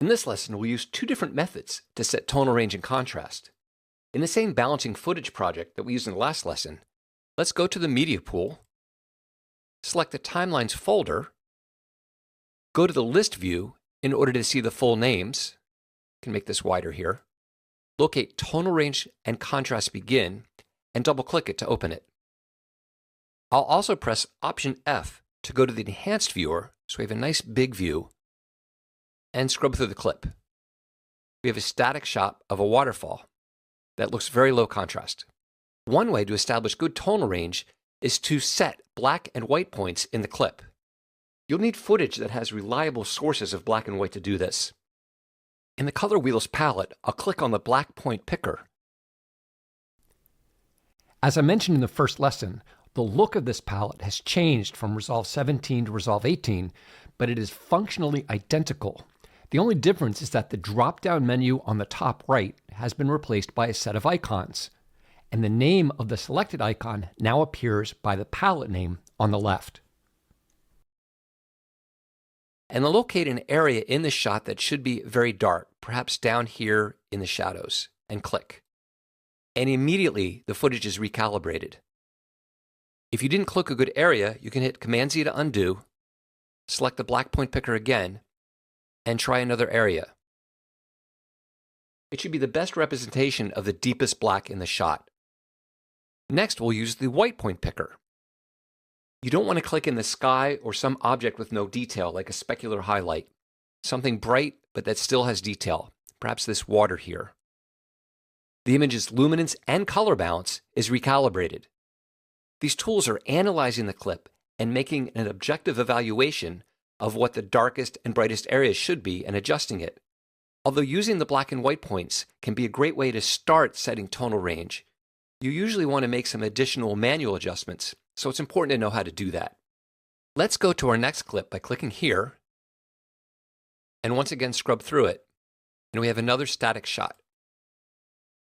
In this lesson, we'll use two different methods to set tonal range and contrast. In the same balancing footage project that we used in the last lesson, let's go to the Media pool, select the Timelines folder, go to the List view in order to see the full names. I can make this wider here. Locate Tonal Range and Contrast Begin, and double-click it to open it. I'll also press Option F to go to the Enhanced viewer, so we have a nice big view, and scrub through the clip. We have a static shot of a waterfall that looks very low contrast. One way to establish good tonal range is to set black and white points in the clip. You'll need footage that has reliable sources of black and white to do this. In the Color Wheels palette, I'll click on the black point picker. As I mentioned in the first lesson, the look of this palette has changed from Resolve 17 to Resolve 18, but it is functionally identical. The only difference is that the drop-down menu on the top right has been replaced by a set of icons, and the name of the selected icon now appears by the palette name on the left. And then locate an area in the shot that should be very dark, perhaps down here in the shadows, and click. And immediately the footage is recalibrated. If you didn't click a good area, you can hit Command-Z to undo, select the black point picker again, and try another area. It should be the best representation of the deepest black in the shot. Next, we'll use the white point picker. You don't want to click in the sky or some object with no detail, like a specular highlight. Something bright, but that still has detail, perhaps this water here. The image's luminance and color balance is recalibrated. These tools are analyzing the clip and making an objective evaluation of what the darkest and brightest areas should be and adjusting it. Although using the black and white points can be a great way to start setting tonal range, you usually want to make some additional manual adjustments, so it's important to know how to do that. Let's go to our next clip by clicking here, and once again scrub through it, and we have another static shot.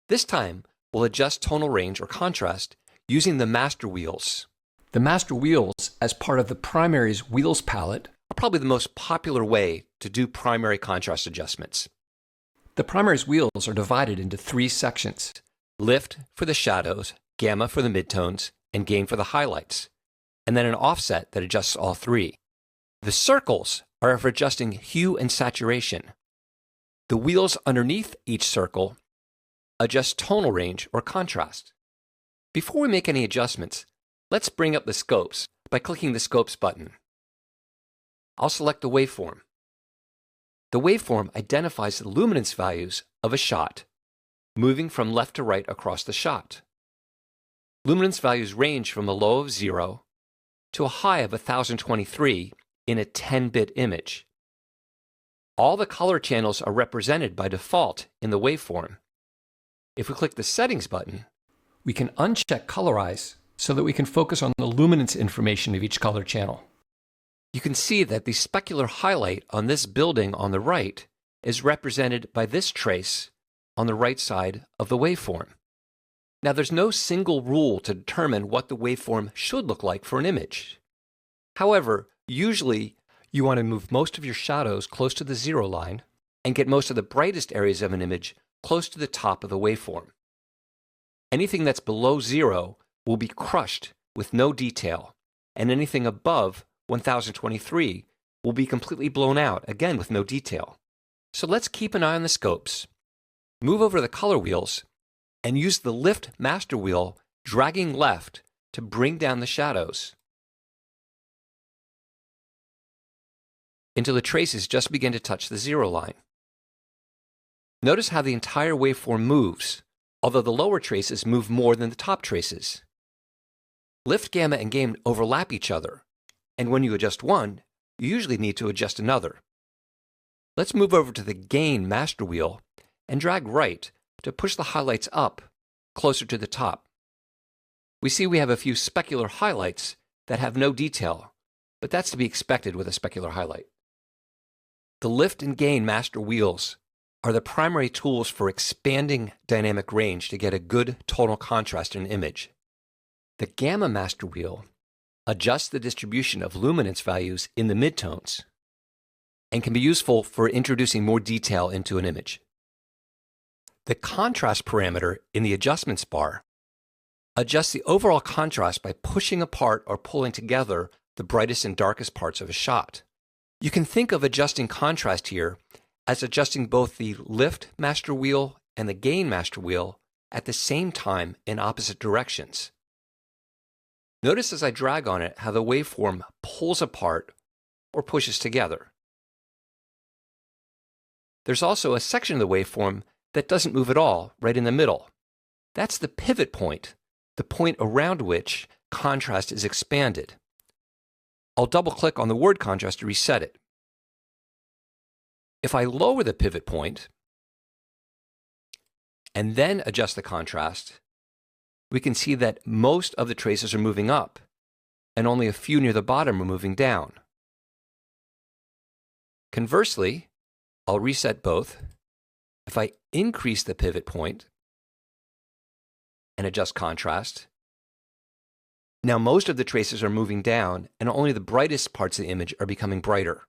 This time, we'll adjust tonal range or contrast using the master wheels. The master wheels, as part of the Primaries Wheels palette, are probably the most popular way to do primary contrast adjustments. The Primaries wheels are divided into three sections: Lift for the shadows, Gamma for the midtones, and Gain for the highlights, and then an offset that adjusts all three. The circles are for adjusting hue and saturation. The wheels underneath each circle adjust tonal range or contrast. Before we make any adjustments, let's bring up the scopes by clicking the Scopes button. I'll select the waveform. The waveform identifies the luminance values of a shot, moving from left to right across the shot. Luminance values range from a low of 0 to a high of 1023 in a 10-bit image. All the color channels are represented by default in the waveform. If we click the Settings button, we can uncheck Colorize so that we can focus on the luminance information of each color channel. You can see that the specular highlight on this building on the right is represented by this trace on the right side of the waveform. Now, there's no single rule to determine what the waveform should look like for an image. However, usually you want to move most of your shadows close to the 0 line and get most of the brightest areas of an image close to the top of the waveform. Anything that's below 0 will be crushed with no detail, and anything above 1023 will be completely blown out, again with no detail. So let's keep an eye on the scopes, move over the color wheels, and use the Lift master wheel, dragging left to bring down the shadows until the traces just begin to touch the 0 line. Notice how the entire waveform moves, although the lower traces move more than the top traces. Lift, Gamma, and Gain overlap each other, and when you adjust one, you usually need to adjust another. Let's move over to the Gain master wheel and drag right to push the highlights up closer to the top. We see we have a few specular highlights that have no detail, but that's to be expected with a specular highlight. The Lift and Gain master wheels are the primary tools for expanding dynamic range to get a good tonal contrast in an image. The Gamma master wheel adjusts the distribution of luminance values in the midtones. and can be useful for introducing more detail into an image. The contrast parameter in the adjustments bar adjusts the overall contrast by pushing apart or pulling together the brightest and darkest parts of a shot. You can think of adjusting contrast here as adjusting both the lift master wheel and the gain master wheel at the same time in opposite directions. Notice as I drag on it how the waveform pulls apart or pushes together. There's also a section of the waveform that doesn't move at all, right in the middle. That's the pivot point, the point around which contrast is expanded. I'll double-click on the word contrast to reset it. If I lower the pivot point and then adjust the contrast, we can see that most of the traces are moving up and only a few near the bottom are moving down. Conversely, I'll reset both. If I increase the pivot point and adjust contrast, now most of the traces are moving down and only the brightest parts of the image are becoming brighter.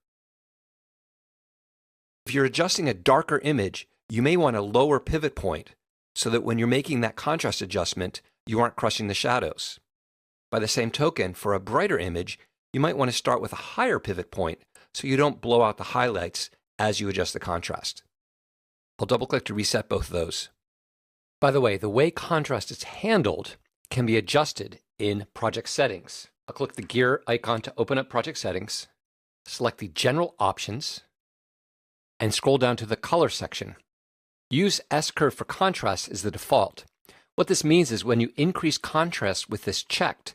If you're adjusting a darker image, you may want a lower pivot point so that when you're making that contrast adjustment, you aren't crushing the shadows. By the same token, for a brighter image, you might want to start with a higher pivot point so you don't blow out the highlights as you adjust the contrast. I'll double-click to reset both of those. By the way, the way contrast is handled can be adjusted in Project Settings. I'll click the gear icon to open up Project Settings, select the General Options, and scroll down to the Color section. Use S-curve for contrast as the default. What this means is when you increase contrast with this checked,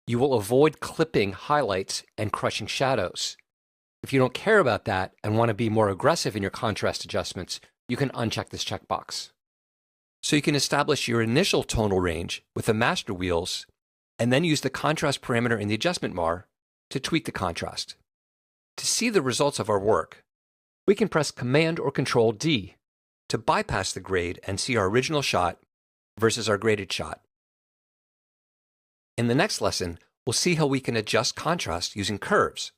you will avoid clipping highlights and crushing shadows. If you don't care about that and want to be more aggressive in your contrast adjustments, you can uncheck this checkbox. So you can establish your initial tonal range with the master wheels and then use the contrast parameter in the adjustment bar to tweak the contrast. To see the results of our work, we can press Command or Control D to bypass the grade and see our original shot versus our graded shot. In the next lesson, we'll see how we can adjust contrast using curves.